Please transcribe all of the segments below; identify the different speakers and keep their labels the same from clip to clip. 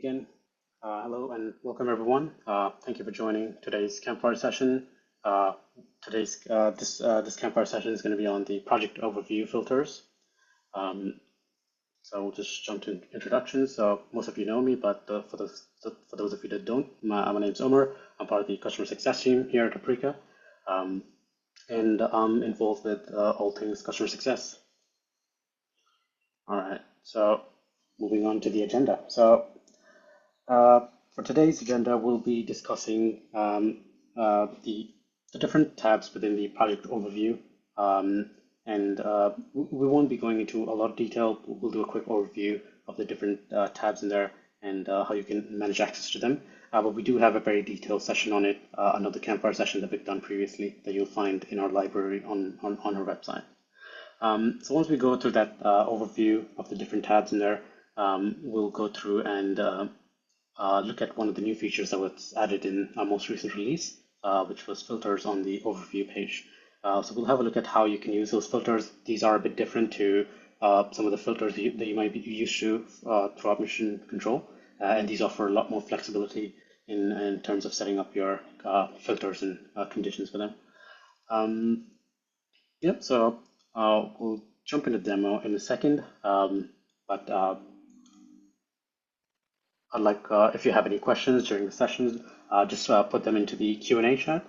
Speaker 1: Again, hello and welcome everyone. Thank you for joining today's Campfire session. This Campfire session is going to be on the project overview filters. So we'll just jump to introductions. So most of you know me, but for those of you that don't, my name is Omar. I'm part of the customer success team here at Aprika, and I'm involved with all things customer success. All right. So moving on to the agenda. For today's agenda, we'll be discussing the different tabs within the project overview. And we won't be going into a lot of detail. We'll do a quick overview of the different tabs in there and how you can manage access to them. But we do have a very detailed session on it, another Campfire session that we've done previously that you'll find in our library on our website. So once we go through that overview of the different tabs in there, we'll go through and look at one of the new features that was added in our most recent release, which was filters on the overview page. So we'll have a look at how you can use those filters. These are a bit different to some of the filters that you might be used to throughout mission control, and these offer a lot more flexibility in terms of setting up your filters and conditions for them. Yep, so we'll jump into the demo in a second, but I'd like, if you have any questions during the sessions, just put them into the Q&A chat,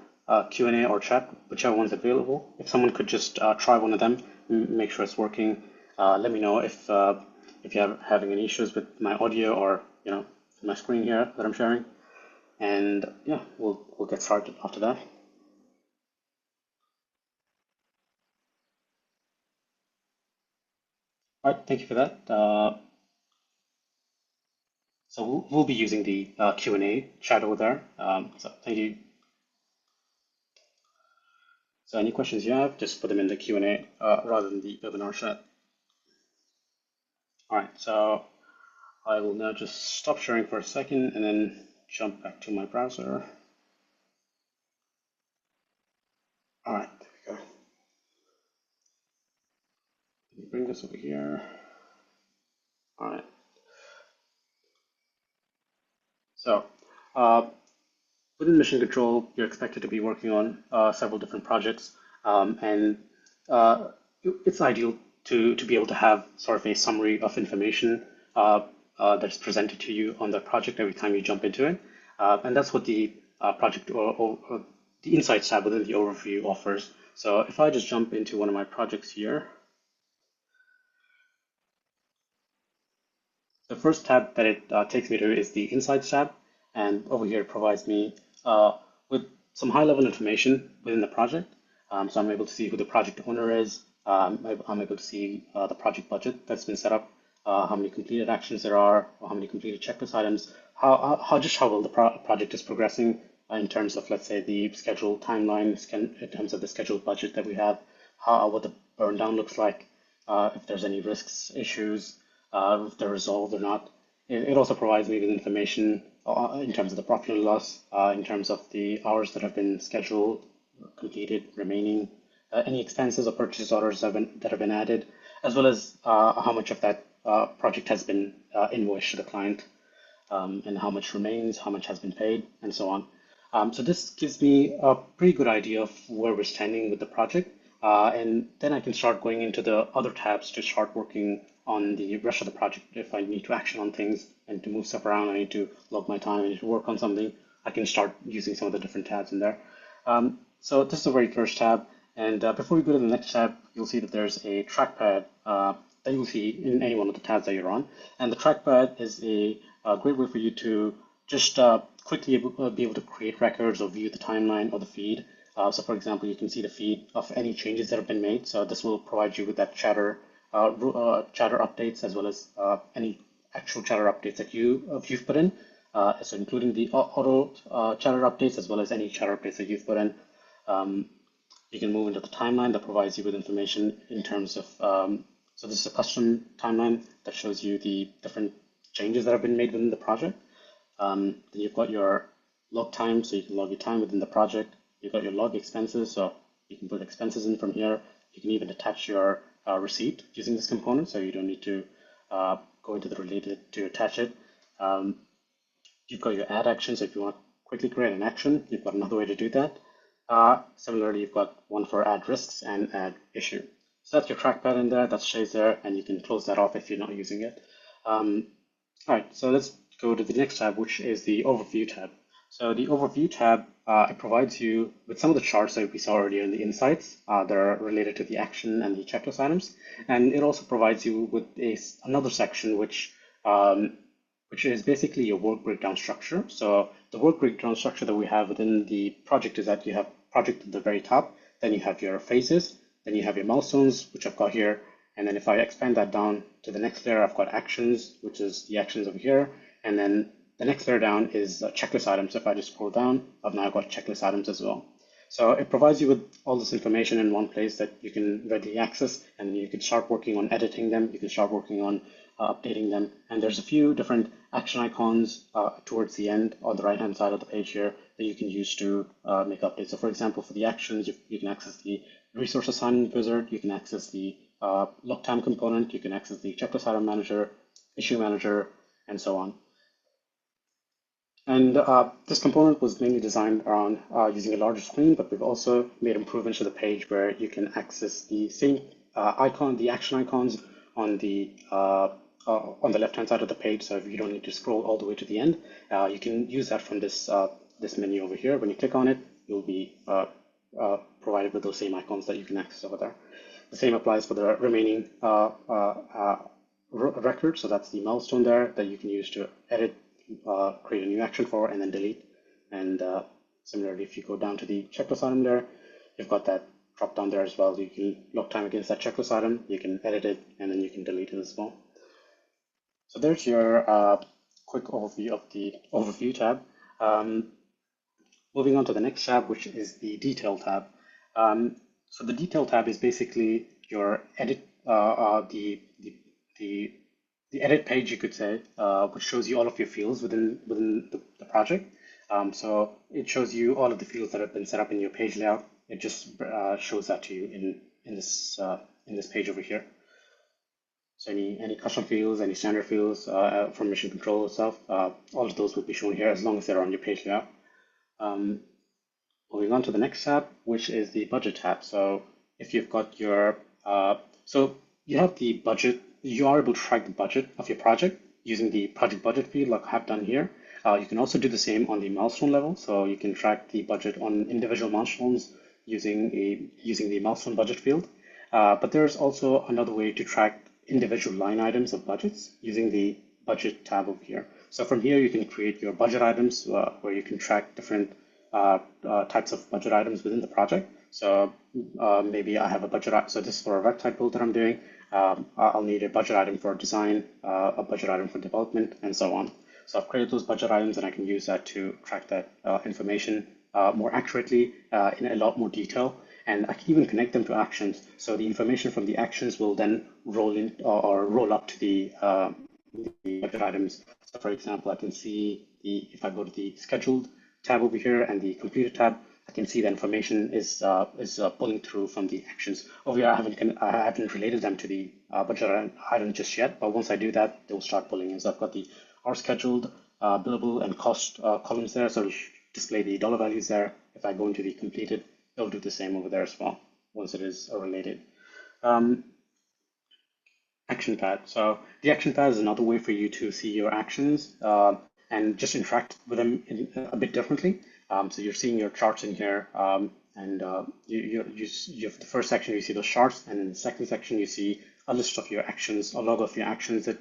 Speaker 1: Q&A or chat, whichever one's available. If someone could just try one of them, make sure it's working. Let me know if you're having any issues with my audio or my screen here that I'm sharing. And yeah, we'll get started after that. All right, thank you for that. So we'll be using the Q&A chat over there. So thank you. So any questions you have, just put them in the Q&A rather than the webinar chat. All right, so I will now just stop sharing for a second and then jump back to my browser. All right, there we go. Let me bring this over here. All right. So within mission control, you're expected to be working on several different projects, and it's ideal to be able to have sort of a summary of information that's presented to you on the project every time you jump into it. And that's what the project or the Insights tab within the overview offers. So if I just jump into one of my projects here, the first tab that it takes me to is the Insights tab. And over here, it provides me with some high-level information within the project. So I'm able to see who the project owner is. I'm able to see the project budget that's been set up, how many completed actions there are, or how many completed checklist items, how well the project is progressing in terms of, let's say, the schedule timeline, in terms of the scheduled budget that we have, what the burn down looks like, if there's any risks, issues, if they're resolved or not. It also provides me with information in terms of the profit and loss, in terms of the hours that have been scheduled, completed, remaining, any expenses or purchase orders that have been added, as well as how much of that project has been invoiced to the client, and how much remains, how much has been paid, and so on. So this gives me a pretty good idea of where we're standing with the project, and then I can start going into the other tabs to start working on the rest of the project. If I need to action on things and to move stuff around, I need to log my time, I need to work on something, I can start using some of the different tabs in there. So this is the very first tab. And before we go to the next tab, you'll see that there's a trackpad that you'll see in any one of the tabs that you're on. And the trackpad is a great way for you to just quickly be able to create records or view the timeline or the feed. So for example, you can see the feed of any changes that have been made. So this will provide you with that chatter updates, as well as any actual chatter updates that you've put in. So including the auto chatter updates, as well as any chatter updates that you've put in. You can move into the timeline that provides you with information in terms of, so this is a custom timeline that shows you the different changes that have been made within the project. Then you've got your log time, so you can log your time within the project. You've got your log expenses, so you can put expenses in from here. You can even attach your receipt using this component, so you don't need to go into the related to attach it. You've got your add action, so if you want to quickly create an action, you've got another way to do that. Similarly, you've got one for add risks and add issue. So that's your trackpad in there, that stays there, and you can close that off if you're not using it. All right, so let's go to the next tab, which is the Overview tab. So the Overview tab, it provides you with some of the charts that we saw earlier in the insights that are related to the action and the checklist items. And it also provides you with another section which is basically your work breakdown structure. So the work breakdown structure that we have within the project is that you have project at the very top, then you have your phases, then you have your milestones, which I've got here. And then if I expand that down to the next layer, I've got actions, which is the actions over here. And then the next layer down is checklist items. If I just scroll down, I've now got checklist items as well. So it provides you with all this information in one place that you can readily access, and you can start working on editing them. You can start working on updating them. And there's a few different action icons towards the end on the right-hand side of the page here that you can use to make updates. So for example, for the actions, you can access the resource assignment wizard, you can access the lock time component, you can access the checklist item manager, issue manager, and so on. And this component was mainly designed around using a larger screen, but we've also made improvements to the page where you can access the same the action icons on the left-hand side of the page. So if you don't need to scroll all the way to the end, you can use that from this menu over here. When you click on it, you'll be provided with those same icons that you can access over there. The same applies for the remaining record. So that's the milestone there that you can use to edit, create a new action for, and then delete. And similarly, if you go down to the checklist item there, you've got that drop down there as well. You can lock time against that checklist item, you can edit it, and then you can delete it as well. So there's your quick overview of the Overview tab. Moving on to the next tab, which is the Detail tab. So the Detail tab is basically your edit, the edit page, you could say, which shows you all of your fields within the project. So it shows you all of the fields that have been set up in your page layout. It just shows that to you in this page over here. So any custom fields, any standard fields from mission control itself, all of those will be shown here as long as they're on your page layout. Moving on to the next tab, which is the budget tab. So if you've got your, so you have the budget, you are able to track the budget of your project using the project budget field like I have done here. You can also do the same on the milestone level. So you can track the budget on individual milestones using the milestone budget field. But there's also another way to track individual line items of budgets using the budget tab over here. So from here, you can create your budget items where you can track different types of budget items within the project. So maybe I have a budget, so this is for a website build that I'm doing. I'll need a budget item for design, a budget item for development, and so on. So I've created those budget items and I can use that to track that information more accurately in a lot more detail. And I can even connect them to actions. So the information from the actions will then roll in or roll up to the budget items. So for example, I can see if I go to the scheduled tab over here and the completed tab, I can see the information is pulling through from the actions. Over here, I haven't related them to the budget item just yet, but once I do that, they will start pulling in. So I've got the our scheduled, billable, and cost columns there, so it'll display the dollar values there. If I go into the completed, it'll do the same over there as well once it is related. Action pad. So the action pad is another way for you to see your actions and just interact with them a bit differently. So you're seeing your charts in here, and you have the first section, you see those charts, and in the second section, you see a list of your actions, a log of your actions that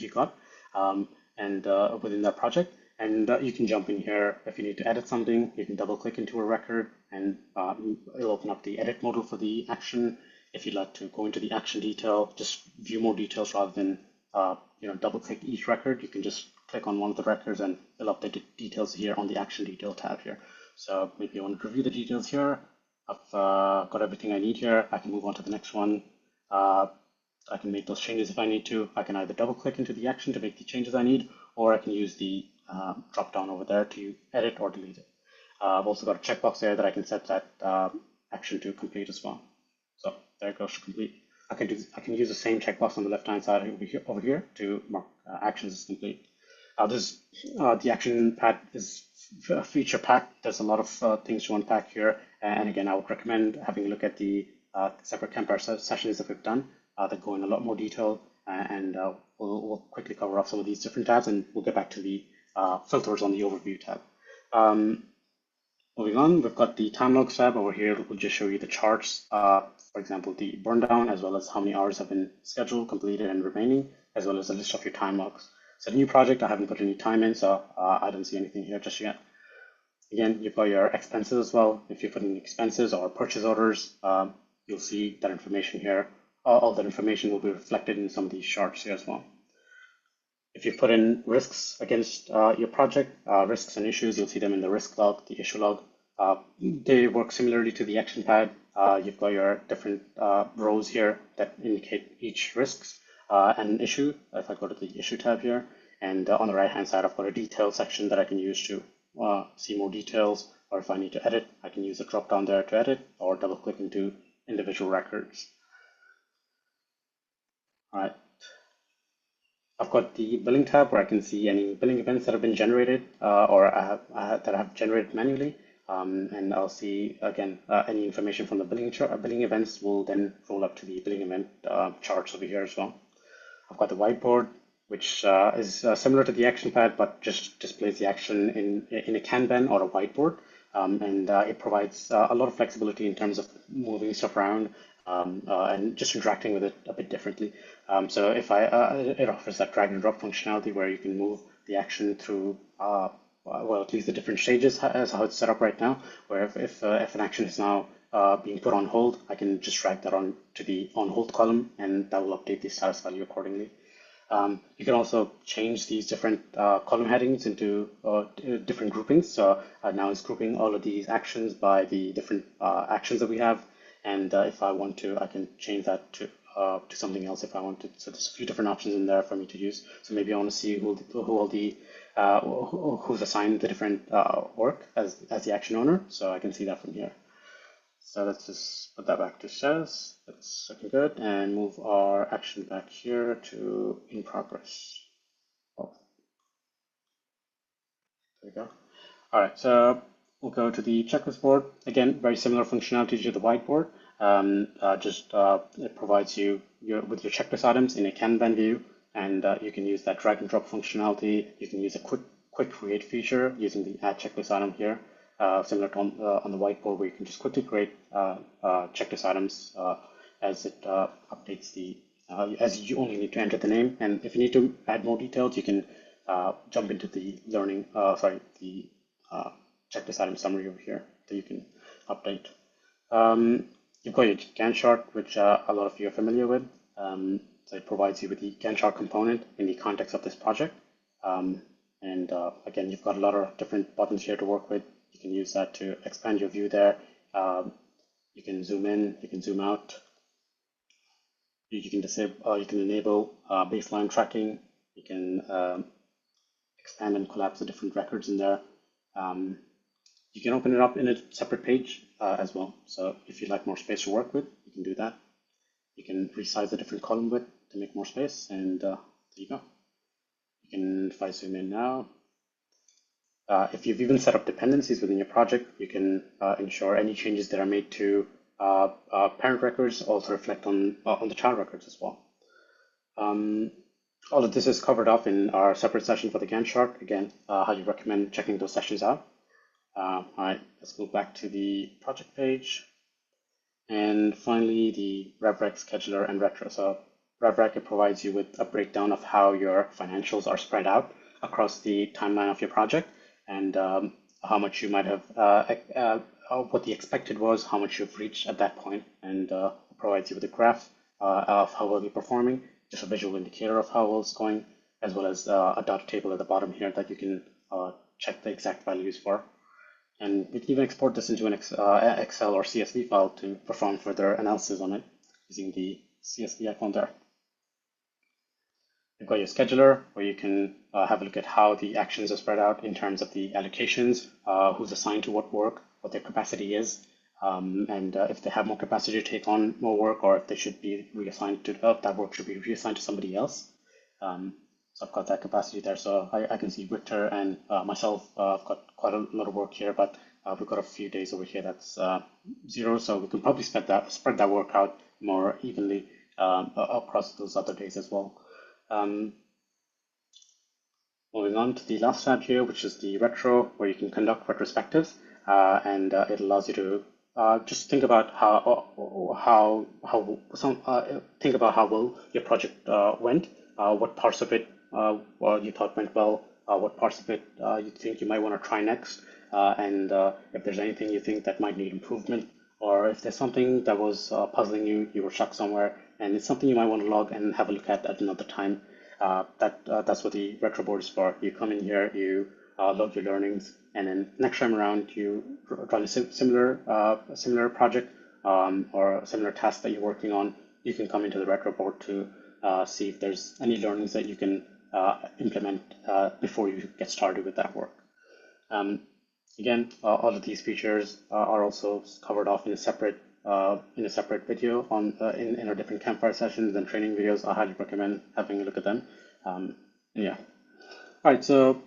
Speaker 1: you got, and within that project. And you can jump in here if you need to edit something. You can double click into a record, and it'll open up the edit modal for the action. If you'd like to go into the action detail, just view more details rather than double click each record, you can just click on one of the records and it'll update the details here on the action detail tab here. So maybe I want to review the details here. I've got everything I need here. I can move on to the next one. I can make those changes if I need to. I can either double click into the action to make the changes I need, or I can use the drop down over there to edit or delete it. I've also got a checkbox there that I can set that action to complete as well. So there it goes to complete. I can use the same checkbox on the left hand side over here to mark actions as complete. This the action pad is feature packed. There's a lot of things to unpack here, and again, I would recommend having a look at the separate Campfire sessions that we've done that go in a lot more detail, and we'll quickly cover off some of these different tabs, and we'll get back to the filters on the overview tab. Moving on, we've got the time logs tab over here. We'll just show you the charts, for example, the burn down, as well as how many hours have been scheduled, completed, and remaining, as well as a list of your time logs. So the new project, I haven't put any time in, so I don't see anything here just yet. Again, you've got your expenses as well. If you put in expenses or purchase orders, you'll see that information here. All that information will be reflected in some of these charts here as well. If you put in risks against your project, risks and issues, you'll see them in the risk log, the issue log. They work similarly to the action pad. You've got your different rows here that indicate each risks and issue. If I go to the issue tab here, and on the right hand side, I've got a detail section that I can use to see more details, or if I need to edit, I can use the drop down there to edit or double click into individual records. All right. I've got the billing tab where I can see any billing events that have been generated or that I have generated manually. And I'll see again any information from the billing events will then roll up to the billing event charts over here as well. I've got the whiteboard, which is similar to the action pad, but just displays the action in a Kanban or a whiteboard. And it provides a lot of flexibility in terms of moving stuff around and just interacting with it a bit differently. So if it offers that drag and drop functionality where you can move the action through, well, at least the different stages as how it's set up right now, where if an action is now being put on hold, I can just drag that on to the on hold column, and that will update the status value accordingly. You can also change these different column headings into different groupings. So now it's grouping all of these actions by the different actions that we have. And if I want to, I can change that to something else if I want to. So there's a few different options in there for me to use. So maybe I want to see who's assigned the different work as the action owner. So I can see that from here. So let's just put that back to status. That's looking good, and move our action back here to in progress. Oh, there we go. All right, so we'll go to the checklist board. Again, very similar functionality to the whiteboard. It provides you with your checklist items in a Kanban view, and you can use that drag and drop functionality. You can use a quick create feature using the add checklist item here, similar to on the whiteboard where you can just quickly create checklist items as it updates as you only need to enter the name. And if you need to add more details, you can jump into the checklist item summary over here that you can update. You've got your Gantt chart, which a lot of you are familiar with. So it provides you with the Gantt chart component in the context of this project. Again, you've got a lot of different buttons here to work with. You can use that to expand your view there. You can zoom in, you can zoom out. You can disable, you can enable baseline tracking. You can expand and collapse the different records in there. You can open it up in a separate page as well. So if you'd like more space to work with, you can do that. You can resize the different column width to make more space, and there you go. You can, if I zoom in now, if you've even set up dependencies within your project, you can ensure any changes that are made to parent records also reflect on the child records as well. All of this is covered up in our separate session for the Gantt chart. Again, highly recommend checking those sessions out. All right, let's go back to the project page. And finally, the RevRec scheduler and retro. So RevRec, it provides you with a breakdown of how your financials are spread out across the timeline of your project, and how much you might have, what the expected was, how much you've reached at that point, and it provides you with a graph of how well you're performing, just a visual indicator of how well it's going, as well as a data table at the bottom here that you can check the exact values for. And we can even export this into an Excel or CSV file to perform further analysis on it using the CSV icon there. You've got your scheduler, where you can have a look at how the actions are spread out in terms of the allocations, who's assigned to what work, what their capacity is, and if they have more capacity to take on more work, or if they should be reassigned to that work should be reassigned to somebody else. So So I've got that capacity there. So I can see Victor and myself, I've got quite a lot of work here, but we've got a few days over here that's zero. So we can probably spread that work out more evenly across those other days as well. Um, Moving on to the last tab here, which is the retro, where you can conduct retrospectives, and it allows you to just think about think about how well your project went, what parts of it you thought went well, what parts of it you think you might want to try next, and if there's anything you think that might need improvement, or if there's something that was puzzling you, you were stuck somewhere, and it's something you might want to log and have a look at another time. That's what the retro board is for. You come in here, you log your learnings, and then next time around you run a similar project or a similar task that you're working on. You can come into the retro board to see if there's any learnings that you can implement before you get started with that work. Um, Again, all of these features are also covered off in a separate video on in our different Campfire sessions and training videos. I highly recommend having a look at them. Yeah. All right, so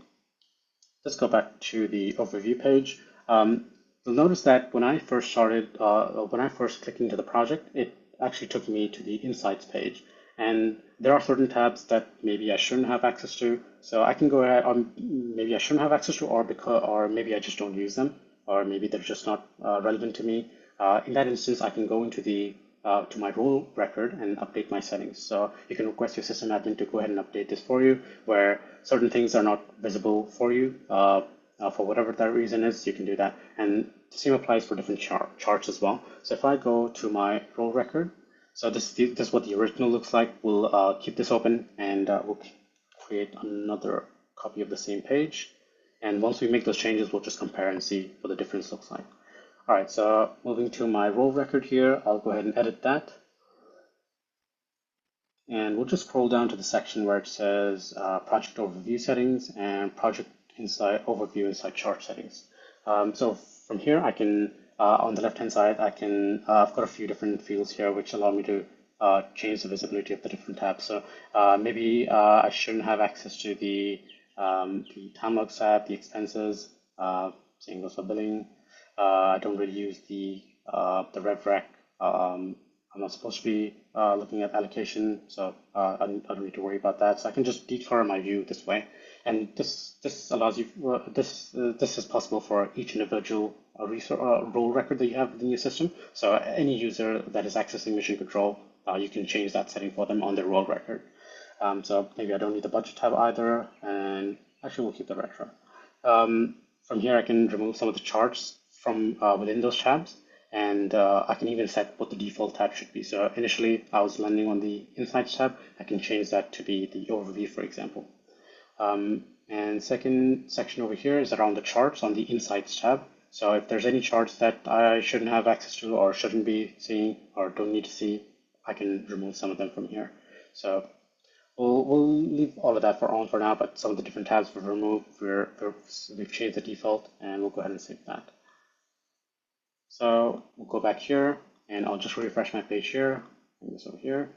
Speaker 1: let's go back to the overview page. You'll notice that when I first clicked into the project, it actually took me to the Insights page. And there are certain tabs that maybe I shouldn't have access to. So I can go ahead, maybe I shouldn't have access to, or maybe I just don't use them, or maybe they're just not relevant to me. In that instance, I can go into to my role record and update my settings. So you can request your system admin to go ahead and update this for you, where certain things are not visible for you. For whatever that reason is, you can do that. And the same applies for different charts as well. So if I go to my role record, so this is what the original looks like. We'll keep this open and we'll create another copy of the same page. And once we make those changes, we'll just compare and see what the difference looks like. All right, so moving to my role record here, I'll go ahead and edit that. And we'll just scroll down to the section where it says project overview settings and project inside overview inside chart settings. So from here, I can, on the left-hand side, I've got a few different fields here which allow me to change the visibility of the different tabs. So maybe I shouldn't have access to the time log tab, the expenses, same goes for billing. I don't really use the rev rec. I'm not supposed to be looking at allocation, so I don't need to worry about that. So I can just decolor my view this way, and this allows you this is possible for each individual role record that you have within your system. So any user that is accessing mission control, you can change that setting for them on their role record. So maybe I don't need the budget tab either, and actually we'll keep the retro. From here, I can remove some of the charts from within those tabs. And I can even set what the default tab should be. So initially, I was landing on the Insights tab. I can change that to be the Overview, for example. And second section over here is around the charts on the Insights tab. So if there's any charts that I shouldn't have access to or shouldn't be seeing or don't need to see, I can remove some of them from here. So we'll leave all of that on for now, but some of the different tabs we've removed, we've changed the default, and we'll go ahead and save that. So we'll go back here and I'll just refresh my page here. Bring this over here.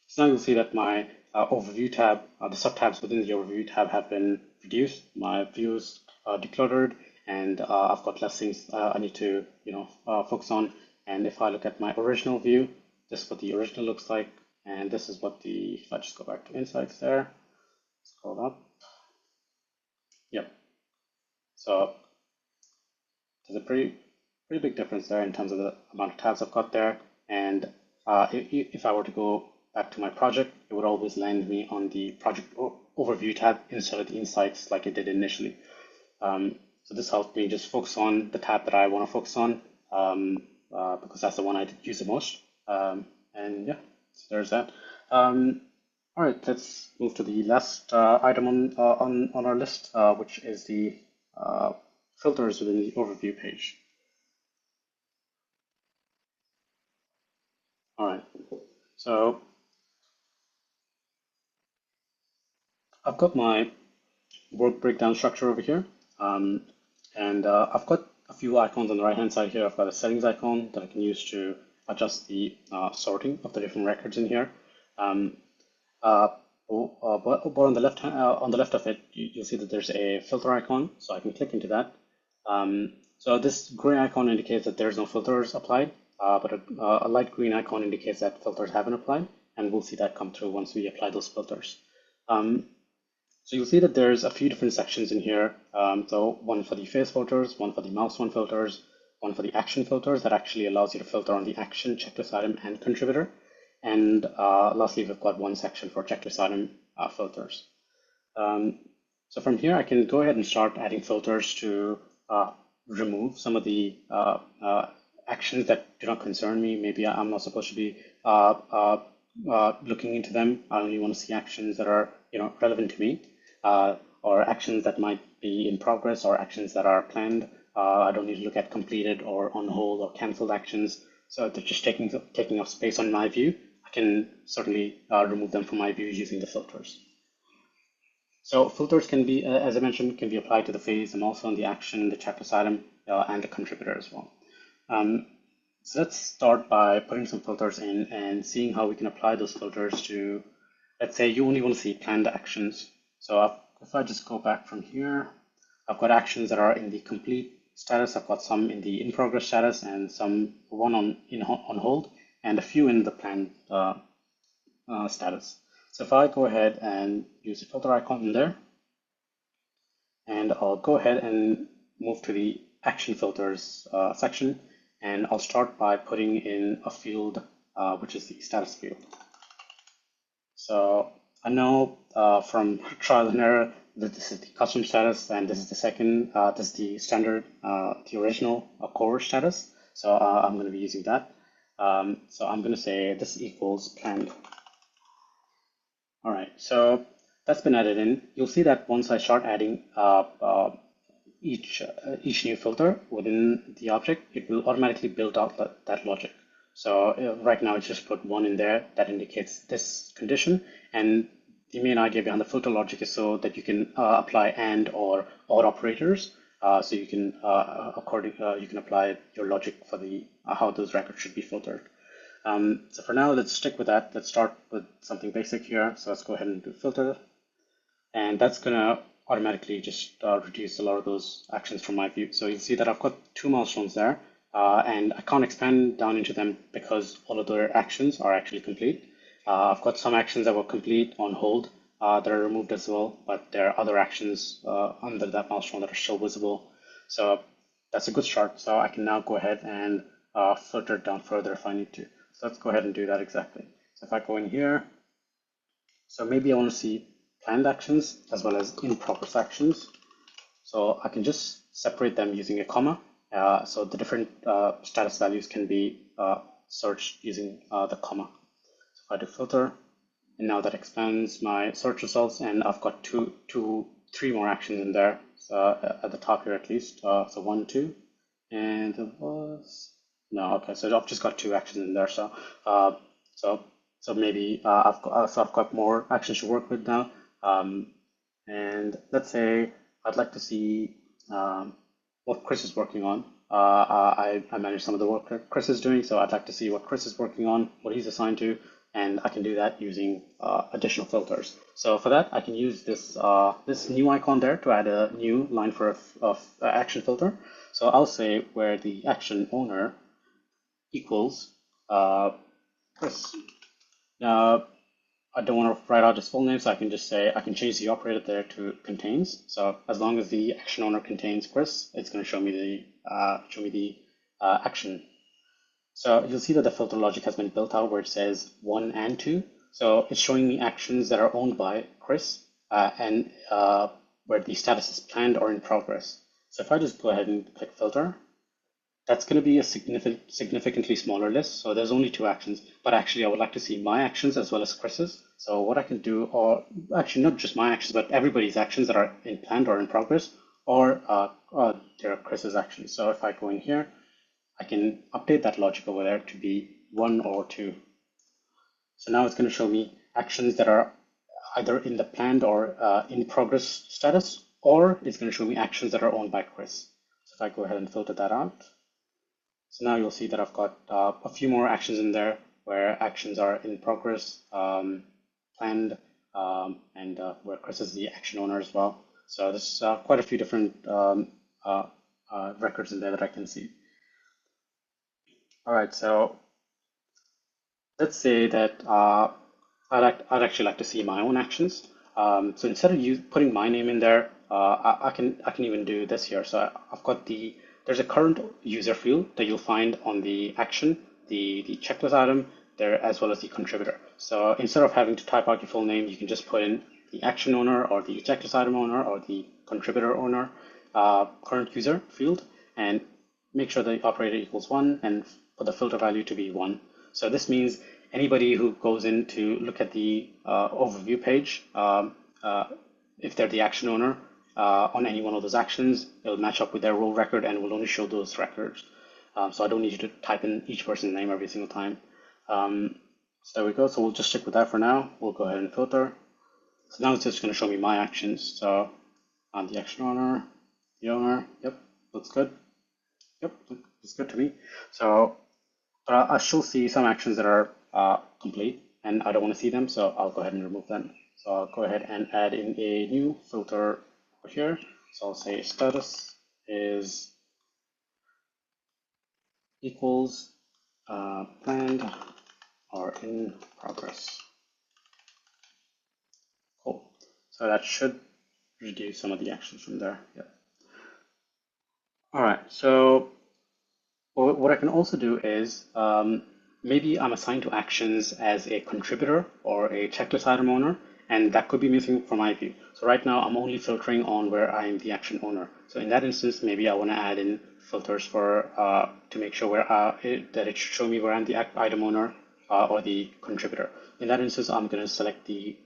Speaker 1: So now you'll see that my overview tab, the subtabs within the overview tab have been reduced. My views are decluttered, and I've got less things I need to focus on. And if I look at my original view, this is what the original looks like, and this is what if I just go back to Insights there, scroll up. Yep. So there's a pretty big difference there in terms of the amount of tabs I've got there. And if I were to go back to my project, it would always land me on the project overview tab instead of the insights like it did initially. So this helped me just focus on the tab that I want to focus on because that's the one I use the most. And yeah, so there's that. All right, let's move to the last item on our list, which is the filters within the overview page. All right, so I've got my work breakdown structure over here, and I've got a few icons on the right-hand side here. I've got a settings icon that I can use to adjust the sorting of the different records in here. But on the left of it, you'll see that there's a filter icon, so I can click into that. So this gray icon indicates that there's no filters applied, but a light green icon indicates that filters have been applied, and we'll see that come through once we apply those filters. Um, so you'll see that there's a few different sections in here. So one for the face filters, one for the mouse one filters, one for the action filters that actually allows you to filter on the action, checklist item, and contributor. And lastly, we've got one section for checklist item filters. Um, so from here, I can go ahead and start adding filters to remove some of the actions that do not concern me. Maybe I'm not supposed to be looking into them. I only want to see actions that are relevant to me, or actions that might be in progress, or actions that are planned. I don't need to look at completed or on hold or canceled actions. So they're just taking up space on my view. I can certainly remove them from my view using the filters. So filters can be, as I mentioned, can be applied to the phase and also on the action, the checklist item, and the contributor as well. So let's start by putting some filters in and seeing how we can apply those filters to, let's say you only want to see planned actions. So if I just go back from here, I've got actions that are in the complete status. I've got some in the in progress status and one on hold and a few in the planned status. So if I go ahead and use the filter icon in there, and I'll go ahead and move to the action filters section, and I'll start by putting in a field which is the status field. So I know from trial and error that this is the custom status, and this is the second, this is the standard, the original core status. So I'm going to be using that. So I'm going to say this equals planned. All right, so that's been added in. You'll see that once I start adding each new filter within the object, it will automatically build out that logic. So right now it's just put one in there that indicates this condition, and the main idea behind the filter logic is so that you can apply and or operators. So you can you can apply your logic for the how those records should be filtered. So for now, let's stick with that. Let's start with something basic here. So let's go ahead and do filter. And that's going to automatically just reduce a lot of those actions from my view. So you'll see that I've got two milestones there, and I can't expand down into them because all of their actions are actually complete. I've got some actions that were complete on hold that are removed as well, but there are other actions under that milestone that are still visible. So that's a good start. So I can now go ahead and filter it down further if I need to. So let's go ahead and do that exactly. So if I go in here, so maybe I want to see planned actions as well as in progress actions. So I can just separate them using a comma. So the different status values can be searched using the comma. So if I do filter, and now that expands my search results, and I've got three more actions in there. So at the top here at least. So 1, 2, and there was no. Okay, so I've just got two actions in there. So so maybe I've got more actions to work with now. And let's say I'd like to see what Chris is working on. I manage some of the work Chris is doing, so I'd like to see what Chris is working on, what he's assigned to, and I can do that using additional filters. So for that, I can use this new icon there to add a new line for action filter. So I'll say where the action owner equals Chris. Now, I don't want to write out his full name, so I can just say I can change the operator there to contains. So as long as the action owner contains Chris, it's going to show me the action. So you'll see that the filter logic has been built out where it says 1 and 2. So it's showing me actions that are owned by Chris and where the status is planned or in progress. So if I just go ahead and click filter, that's going to be a significantly smaller list. So there's only two actions, but actually I would like to see my actions as well as Chris's. So what I can do, or actually not just my actions, but everybody's actions that are in planned or in progress, or there are Chris's actions. So if I go in here, I can update that logic over there to be 1 or 2. So now it's going to show me actions that are either in the planned or in progress status, or it's going to show me actions that are owned by Chris. So if I go ahead and filter that out, so now you'll see that I've got a few more actions in there where actions are in progress, planned, and where Chris is the action owner as well. So there's quite a few different uh, records in there that I can see. All right, so let's say that I'd actually like to see my own actions. So instead of you putting my name in there, I can even do this here. So I've got there's a current user field that you'll find on the action, the checklist item there, as well as the contributor. So instead of having to type out your full name, you can just put in the action owner or the checklist item owner or the contributor owner current user field and make sure the operator equals 1 and put the filter value to be 1. So this means anybody who goes in to look at the overview page, if they're the action owner on any one of those actions, it'll match up with their role record and will only show those records. So I don't need you to type in each person's name every single time. So there we go. So we'll just stick with that for now. We'll go ahead and filter. So now it's just going to show me my actions. So I'm the action owner, the owner. Yep, looks good. Yep, looks good to me. So but I still see some actions that are complete and I don't want to see them, so I'll go ahead and remove them. So I'll go ahead and add in a new filter over here. So I'll say status is equals planned or in progress. Cool. So that should reduce some of the actions from there. Yep. All right, so what I can also do is maybe I'm assigned to actions as a contributor or a checklist item owner, and that could be missing from my view. So right now I'm only filtering on where I am the action owner. So in that instance, maybe I want to add in filters for to make sure that it should show me where I'm the item owner or the contributor. In that instance, I'm going to select the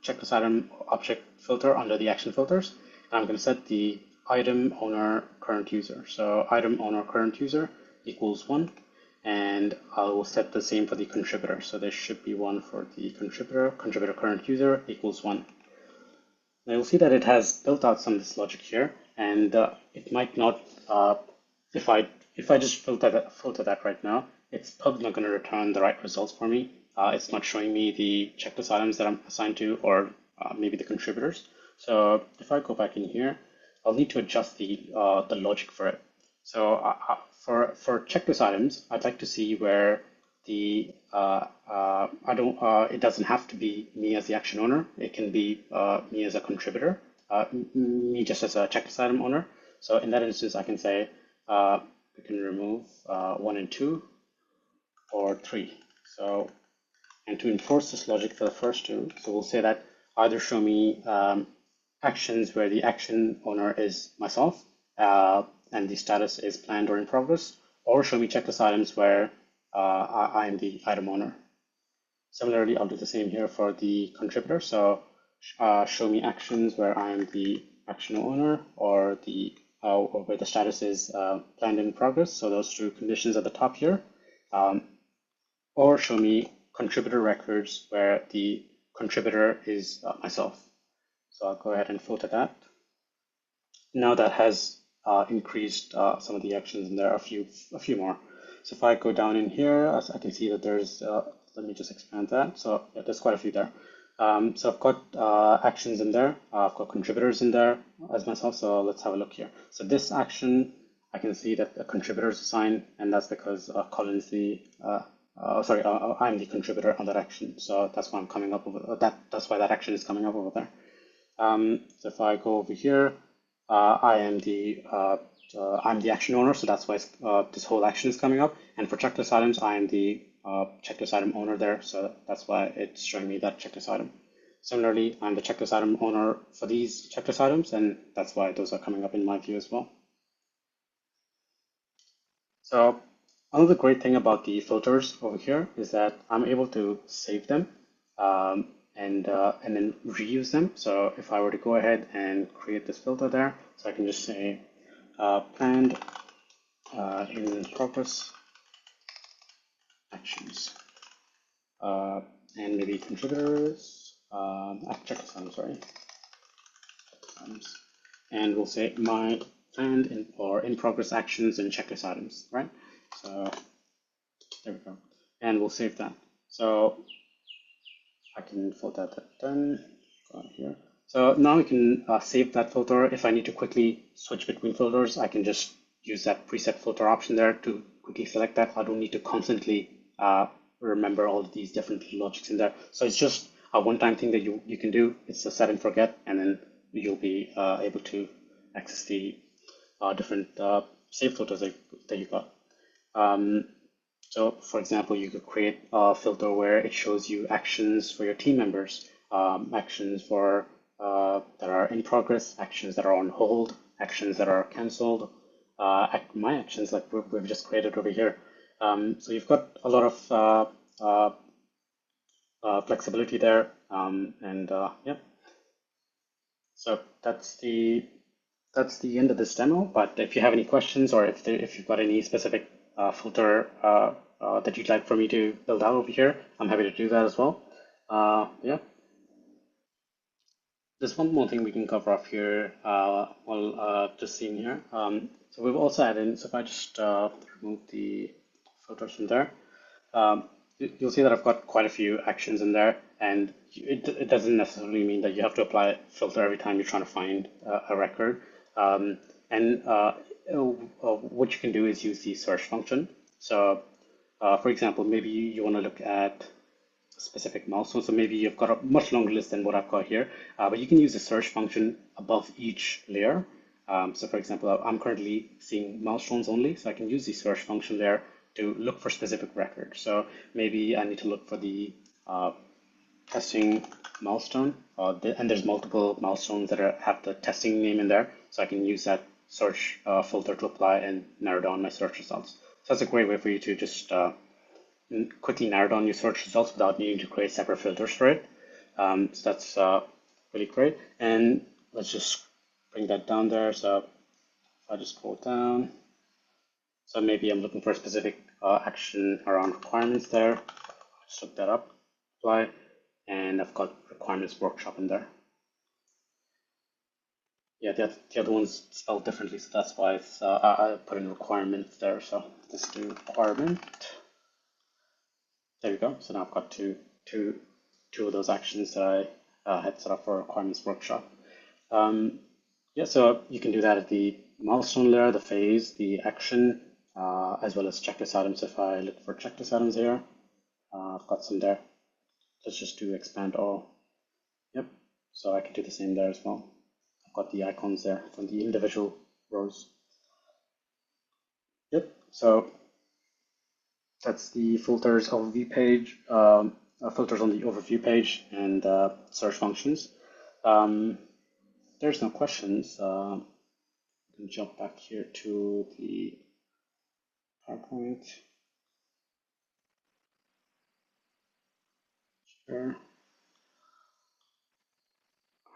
Speaker 1: checklist item object filter under the action filters, and I'm going to set the item owner current user. So item owner current user equals 1, and I will set the same for the contributor. So there should be 1 for the contributor. Contributor current user equals 1. Now you'll see that it has built out some of this logic here, and it might not. If I just filter that right now, it's probably not going to return the right results for me. It's not showing me the checklist items that I'm assigned to, or maybe the contributors. So if I go back in here, I'll need to adjust the logic for it. So for checklist items, I'd like to see where the it doesn't have to be me as the action owner. It can be me as a contributor, me just as a checklist item owner. So in that instance, I can say we can remove 1 and 2 or 3. So and to enforce this logic for the first two, so we'll say that either show me actions where the action owner is myself and the status is planned or in progress, or show me checklist items where I am the item owner. Similarly, I'll do the same here for the contributor. So show me actions where I am the action owner or where the status is planned in progress. So those two conditions at the top here, or show me contributor records where the contributor is myself. So I'll go ahead and filter that. Now that has increased some of the actions, and there are a few more. So if I go down in here, I can see that there's, let me just expand that. So yeah, there's quite a few there. So I've got actions in there. I've got contributors in there as myself. So let's have a look here. So this action, I can see that the contributor is assigned, and that's because Colin's the, I'm the contributor on that action. So that's why I'm coming up over that. That's why that action is coming up over there. So if I go over here, I'm the action owner, so that's why this whole action is coming up. And for checklist items, I am the checklist item owner there, so that's why it's showing me that checklist item. Similarly, I'm the checklist item owner for these checklist items, and that's why those are coming up in my view as well. So another great thing about the filters over here is that I'm able to save them and then reuse them. So if I were to go ahead and create this filter there, so I can just say planned in progress actions and maybe contributors, checklist items, sorry, and we'll say my planned in progress actions and checklist items, right? So there we go, and we'll save that. So I can filter that done. Go on here. So now we can save that filter. If I need to quickly switch between filters, I can just use that preset filter option there to quickly select that. I don't need to constantly remember all of these different logics in there. So it's just a one-time thing that you can do. It's a set and forget, and then you'll be able to access the different save filters that you got. Um, so, for example, you could create a filter where it shows you actions for your team members, actions for that are in progress, actions that are on hold, actions that are cancelled, my actions like we've just created over here. So you've got a lot of flexibility there, and yeah. So that's the end of this demo. But if you have any questions or if you've got any specific filter that you'd like for me to build out over here, I'm happy to do that as well. Yeah, there's one more thing we can cover off here while just seeing here. So we've also added in, so if I just remove the filters from there, you'll see that I've got quite a few actions in there, and it doesn't necessarily mean that you have to apply a filter every time you're trying to find a record. And what you can do is use the search function. So, for example, maybe you want to look at specific milestone. So maybe you've got a much longer list than what I've got here, but you can use the search function above each layer. So for example, I'm currently seeing milestones only, so I can use the search function there to look for specific records. So maybe I need to look for the testing milestone, and there's multiple milestones that have the testing name in there, so I can use that search filter to apply and narrow down my search results. So that's a great way for you to just quickly narrow down your search results without needing to create separate filters for it. So that's really great. And let's just bring that down there. So if I just scroll down, so maybe I'm looking for a specific action around requirements there. Just look that up, apply, and I've got requirements workshop in there. Yeah, the other one's spelled differently, so that's why it's, I put in requirements there. So let's do requirement. There we go. So now I've got two of those actions that I had set up for requirements workshop. Yeah, so you can do that at the milestone layer, the phase, the action, as well as checklist items. If I look for checklist items here, I've got some there. Let's just do expand all. Yep, so I can do the same there as well. I've got the icons there from the individual rows. Yep, so that's the filters overview page, filters on the overview page, and search functions. There's no questions. I can jump back here to the PowerPoint. Sure.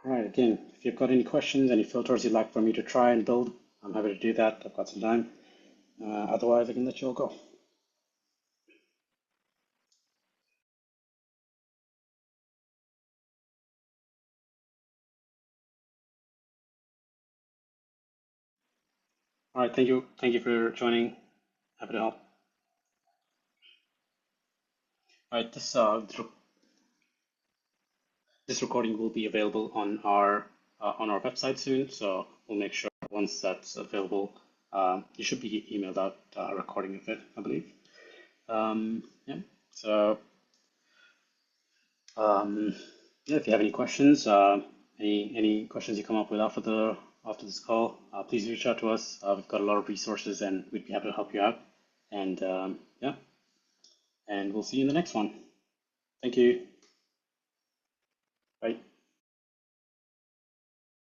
Speaker 1: All right, again, if you've got any questions, any filters you'd like for me to try and build, I'm happy to do that. I've got some time. Otherwise, I can let you all go. All right, thank you. Thank you for joining. Happy to help. All right, this recording will be available on our website soon, so we'll make sure once that's available, you should be emailed out a recording of it, I believe. Yeah. So yeah, if you have any questions, any questions you come up with after this call, please reach out to us. We've got a lot of resources, and we'd be happy to help you out. And yeah, and we'll see you in the next one. Thank you.